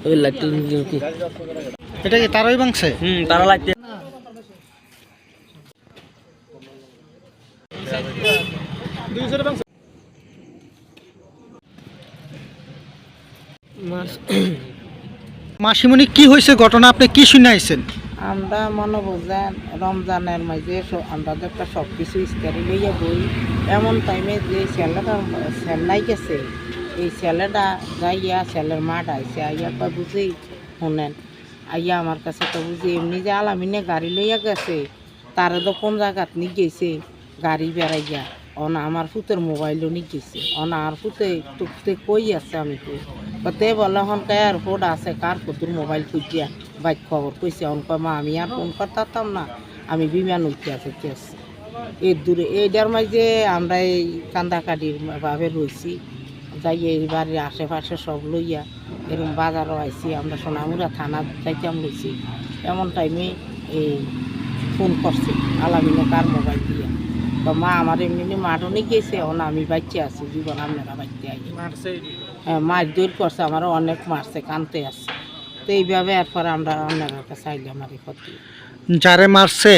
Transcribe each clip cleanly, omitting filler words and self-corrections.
ওই লাইটটা কি এটা কি তারই ভাঙছে? তারা লাইটটা মাসিমণি কি হয়েছে ঘটনা, আপনি কি শুনে আইছেন? আমরা মনে বোঝেন রমজানের মাঝে আমরা তো একটা সব কিছু ইস্তারি লইয়া বই এমন টাইমে যে ছেলেটা চেন্নাই গেছে, এই ছেলেটা যাইয়া ছেলের মাঠ আইসে আইয়া কয় বুঝি শুনেন আইয়া আমার কাছে তো বুঝি এমনি যে আলামিনে গাড়ি লইয়া গেছে তারে তো কোন জায়গাত নিয়ে গেছে গাড়ি বেড়াইয়া অন আমার ফুতের মোবাইলও নিয়ে গেছে অন আর ফুতে টুকতে কই আছে আমি কই তে বলে হন কার ফোন আছে কার ফুতুর মোবাইল খুঁজিয়া বাইক খবর কইছে অন কয় মা আমি আর ফোন করতাম না, আমি বিমান উঠতে আছে এর দূরে এইটার মাঝে আমরা এই কান্দাকাটির ভাবে রয়েছি যাই এই বাড়ির আশেপাশে সব লইয়া এরকম বাজারও আইছি আমরা সোনামুড়া থানা যাইতাম লইছি এমন টাইমে এই ফোন করছে আলামিনে কার মোবাইল দিয়া বা মা আমার এমনি মাঠও নিয়ে গেছে এখন আমি বাচ্চা আছি জীবন আপনারা বাচ্চা আই হ্যাঁ মাছ দৌড় করছে আমারও অনেক মারছে কানতে আছে তো এইভাবে এরপরে আমরা আপনার কাছে আইলাম আর এই ক্ষতি। যারে মারছে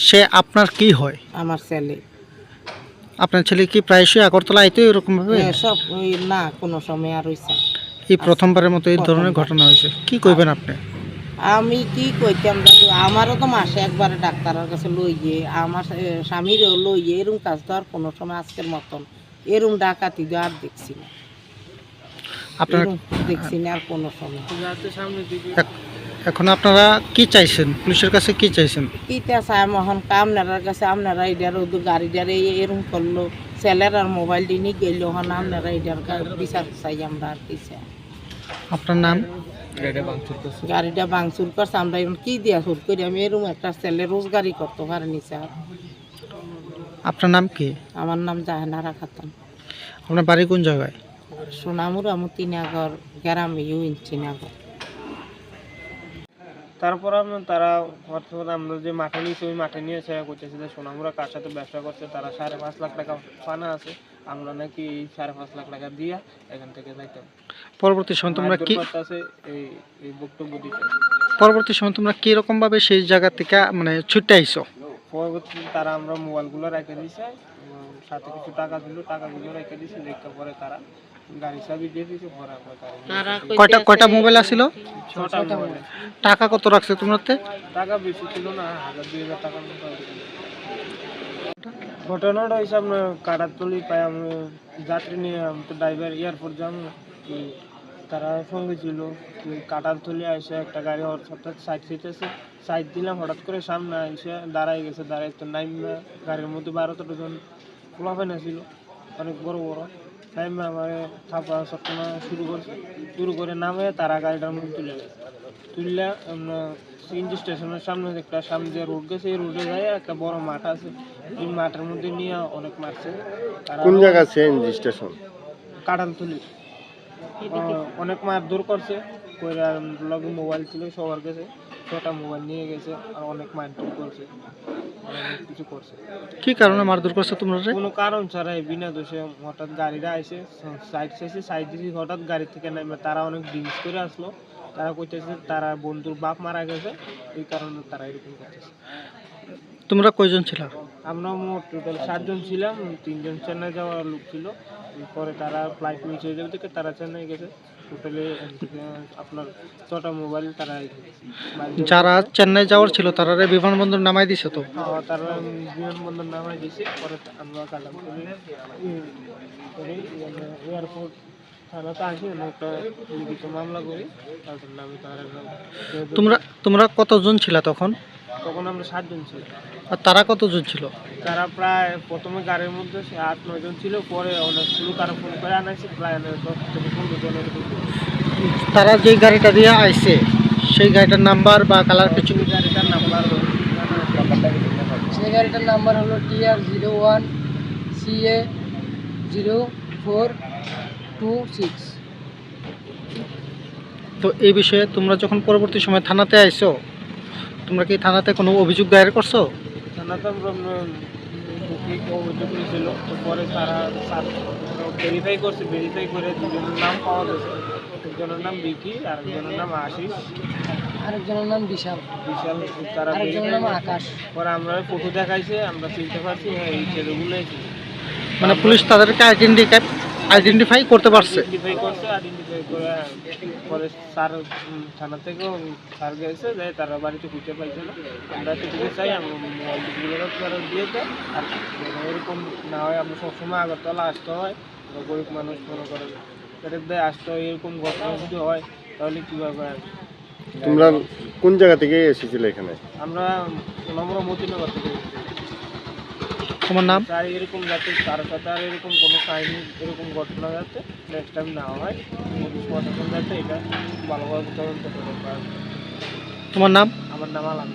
সে আপনার কি হয়? আমার ছেলে। আপনার ছেলে কি প্রায়শই আগরতলা আইতো এরকম ভাবে? সব ওই না কোনো সময় আর হইছে এই প্রথমবারের মতো এই ধরনের ঘটনা হয়েছে, কি কইবেন আপনি? আমি কি কইতাম দাদু আমারও তো মাসে একবারে ডাক্তারের কাছে লই গিয়ে আমার স্বামীরও লই গিয়ে এরকম কাজ তো আর কোনো সময় আজকের মতন এরকম ডাকাতি তো আর দেখছি না, আপনার দেখছি না আর কোনো সময়। এখন আপনারা কি চাইছেন, পুলিশের কাছে কি চাইছেন? কিটা চাই মহন আপনার কাছে আপনারা এটার গাড়িটার এরকম করলো ছেলের আর মোবাইল নিয়ে গেল হন আপনারা এটার বিচার চাই আমরা আর কি চাই। আপনার নাম? গাড়িটা ভাঙচুর করছে আমরা এখন কি দিয়া শুট করি আমি এরকম একটা ছেলে রোজগারি করতে পারিনি স্যার। আপনার নাম কি? আমার নাম জাহানারা খাতুন। আপনার বাড়ি কোন জায়গায়? সোনামুড়া মতিনগর গ্রামে ইউনিনগর। তারপর তারা আমরা যে মাঠে নিয়েছি ওই মাঠে নিয়ে এসে করতেছে যে সোনামুড়া কার সাথে ব্যবসা করছে তারা 5.5 লাখ টাকা পানা আছে আমরা নাকি 5.5 লাখ টাকা দিয়া এখান থেকে যাইতাম। পরবর্তী সময় তোমরা কি এই বক্তব্য দিতে পরবর্তী সময় তোমরা কি রকম ভাবে সেই জায়গা থেকে মানে ছুটে আইছো? পরবর্তী তারা আমরা মোবাইলগুলো রেখে দিয়েছে সাথে কিছু টাকা দিল টাকাগুলো রেখে দিয়েছে রেখে পরে তারা গাড়ি চাবি দিয়ে দিয়েছে পরে আমরা কয়টা মোবাইল আছিল? 6টা মোবাইল। টাকা কত রাখছে তোমারতে? টাকা বেশি ছিল না 1000-2000 টাকার মতো। ঘটনাটা হয়েছে আপনার কাটারতলি পাই আমি যাত্রী নিয়ে আমি তো ড্রাইভার এয়ারপোর্ট যাম তারা সঙ্গে ছিল কাটারতলি এসে একটা গাড়ি হঠাৎ সাইড সিটেছে সাইড দিলাম হঠাৎ করে সামনে এসে দাঁড়াই গেছে দাঁড়াই তো নাইমা গাড়ির মধ্যে 12-13 জন খোলাফেনা ছিল অনেক বড় বড় নাইমা আমার থাপা সবসময় শুরু করে নামে তারা গাড়িটার মধ্যে তুলে গেছে তুললে সিএনজি স্টেশনের সামনে একটা সামনে যে রোড গেছে এই রোডে যায় একটা বড় মাঠ আছে এই মাঠের মধ্যে নিয়ে অনেক মারছে। কোন জায়গা সিএনজি স্টেশন? কাটালতলি। অনেক মারধর করছে কইরা লগে মোবাইল ছিল সবার কাছে 6টা মোবাইল নিয়ে গেছে আর অনেক মারধর করছে অনেক কিছু করছে। কি কারণে মারধর করছে তোমরা? কোনো কারণ ছাড়াই বিনা দোষে হঠাৎ গাড়িটা আইসে সাইড দিয়েছে হঠাৎ গাড়ি থেকে নামে তারা অনেক ড্রিঙ্কস করে আসলো তারা কইতেছে তারা বন্ধুর বাপ মারা গেছে এই কারণে তারা এরকম করতেছে। তোমরা কয়জন ছিল? আমরা মোট টোটাল 7 জন ছিলাম 3 জন চেন্নাই যাওয়ার লোক ছিল পরে তারা ফ্লাইট মিস হয়ে যাবে থেকে তারা চেন্নাই গেছে টোটালি আপনার 6টা মোবাইল তারা যারা চেন্নাই যাওয়ার ছিল তারা বিমানবন্দর নামাই দিছে তো? তারা বিমানবন্দর নামাই দিয়েছে পরে আমরা কালাম এয়ারপোর্ট থানাতে আসি একটা লিখিত মামলা করি তারপর আমি তোমরা কতজন ছিল তখন? তখন আমরা 7 জন ছিল। আর তারা কতজন ছিল? তারা প্রায় প্রথমে গাড়ির মধ্যে 8-9 জন ছিল পরে অনেক লোক আরো ফোন করে আনাইছে প্রায় 10-15 জনের। তারা যে গাড়িটা দিয়ে আইছে সেই গাড়িটার নাম্বার বা কালার কিছু? গাড়িটার নাম্বার সেই গাড়িটার নাম্বার হলো TR01CA0426। তো এই বিষয়ে তোমরা যখন পরবর্তী সময় থানাতে আইছো তোমরা কি থানাতে কোনো অভিযোগ দায়ের করছো? থানাতে আমরা অভিযোগ নিয়েছিল তো পরে তারা ভেরিফাই করছে ভেরিফাই করে দুজনের নাম পাওয়া গেছে একজনের নাম বিকি, আরেকজনের নাম আশিস, আরেকজনের নাম বিশাল, বিশাল। তারা আরেকজনের নাম আকাশ। পরে আমরা ফটো দেখাইছে, আমরা চিনতে পারছি হ্যাঁ এই ছেলেগুলোই মানে পুলিশ তাদেরকে আইডেন্টিফাই করতে পারছে। আইডেন্টিফাই করছে। আইডেন্টিফাই করে পরে স্যার থানা থেকেও স্যার গেছে যে তারা বাড়িতে খুঁজে পাইছে না। আমরা সেদিকে চাই আমরা মোবাইলগুলো ফেরত দিয়ে দেয়। আর এরকম না হয় আমরা সবসময় আগরতলা আসতে হয়, গরিব মানুষ মনে করে ফেরত দেয় আসতে হয়। এরকম ঘটনা যদি হয় তাহলে কীভাবে আর তোমরা কোন জায়গা থেকে এসেছিলে এখানে? আমরা নম্র মতিনগর থেকে এসেছি। তোমার নাম? চাই এরকম যাতে কারোর সাথে আর এরকম কোনো কাহিনী এরকম ঘটনা যাতে নেক্সট টাইম না হয়, পুলিশ প্রশাসন যাতে এটা ভালোভাবে তদন্ত করে। তোমার নাম? আমার নাম আলাম।